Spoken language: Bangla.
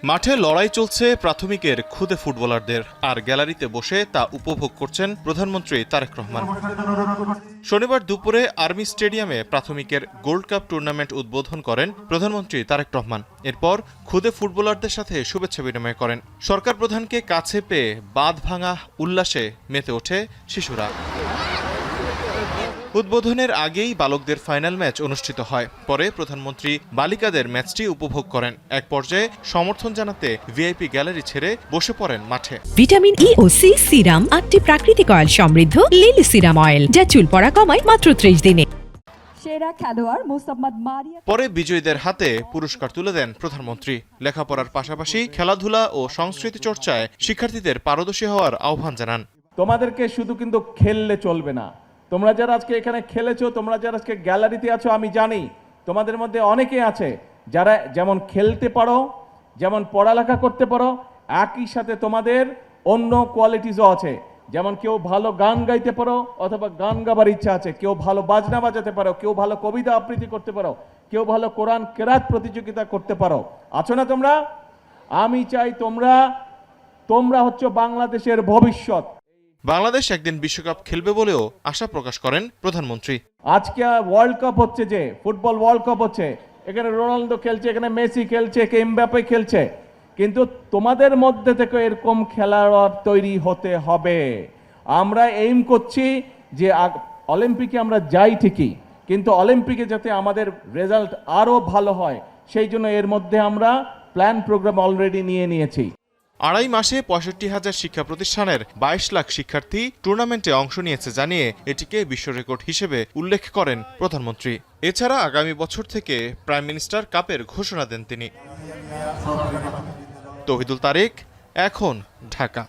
মাঠে লড়াই চলছে প্রাথমিকের খুদে ফুটবলারদের, আর গ্যালারিতে বসে তা উপভোগ করছেন প্রধানমন্ত্রী তারেক রহমান। শনিবার দুপুরে আর্মি স্টেডিয়ামে প্রাথমিকের গোল্ড কাপ টুর্নামেন্ট উদ্বোধন করেন প্রধানমন্ত্রী তারেক রহমান। এরপর খুদে ফুটবলারদের সাথে শুভেচ্ছা বিনিময় করেন। সরকার প্রধানকে কাছে পেয়ে বাঁধ ভাঙা উল্লাসে মেতে ওঠে শিশুরা। উদ্বোধনের আগেই বালকদের ফাইনাল ম্যাচ অনুষ্ঠিত হয়। পরে প্রধানমন্ত্রী বালিকাদের ম্যাচটি উপভোগ করেন। এক পর্যায়ে সমর্থন জানাতে ভিআইপি গ্যালারি ছেড়ে বসে পড়েন মাঠে। ভিটামিন ই ও সি সিরাম 8টি প্রাকৃতিক অয়েল সমৃদ্ধ লিলি সিরাম অয়েল, যা চুল পড়া কমায় মাত্র 30 দিনে। সেরা খেলোয়াড় মোসাম্মদ মারিয়া। পরে বিজয়ীদের হাতে পুরস্কার তুলে দেন প্রধানমন্ত্রী। লেখাপড়ার পাশাপাশি খেলাধুলা ও সংস্কৃতি চর্চায় শিক্ষার্থীদের পারদর্শী হওয়ার আহ্বান জানান। তোমাদেরকে শুধু কিন্তু খেললে চলবে না। তোমরা যারা আজকে এখানে খেলেছো, তোমরা যারা আজকে গ্যালারিতে আছো, আমি জানি তোমাদের মধ্যে অনেকে আছে যারা যেমন খেলতে পারো, যেমন পড়ালেখা করতে পারো, একই সাথে তোমাদের অন্য কোয়ালিটিসও আছে। যেমন কেউ ভালো গান গাইতে পারো অথবা গান গাবার ইচ্ছা আছে, কেউ ভালো বাজনা বাজাতে পারো, কেউ ভালো কবিতা আবৃত্তি করতে পারো, কেউ ভালো কোরআন কেরাত প্রতিযোগিতা করতে পারো। আছো না তোমরা? আমি চাই তোমরা হচ্ছে বাংলাদেশের ভবিষ্যৎ। বাংলাদেশ একদিন বিশ্বকাপ খেলবে বলেও আশা প্রকাশ করেন প্রধানমন্ত্রী। আজকে ওয়ার্ল্ড কাপ হচ্ছে, যে ফুটবল ওয়ার্ল্ড কাপ হচ্ছে, এখানে রোনালদো খেলছে, এখানে মেসি খেলছে, এমবাপ্পে খেলছে, কিন্তু তোমাদের মধ্যে থেকে এরকম খেলোয়াড় তৈরি হতে হবে। আমরা এইম করছি যে অলিম্পিকে আমরা যাই ঠিকই, কিন্তু অলিম্পিকে যাতে আমাদের রেজাল্ট আরও ভালো হয়, সেই জন্য এর মধ্যে আমরা প্ল্যান প্রোগ্রাম অলরেডি নিয়েছি। আড়াই মাসে 65,000 শিক্ষা প্রতিষ্ঠানের 22 লাখ শিক্ষার্থী টুর্নামেন্টে অংশ নিয়েছে জানিয়ে এটিকে বিশ্ব রেকর্ড হিসেবে উল্লেখ করেন প্রধানমন্ত্রী। এছাড়া আগামী বছর থেকে প্রাইম মিনিস্টার কাপের ঘোষণা দেন তিনি। তৌহিদুল তারেক, এখন, ঢাকা।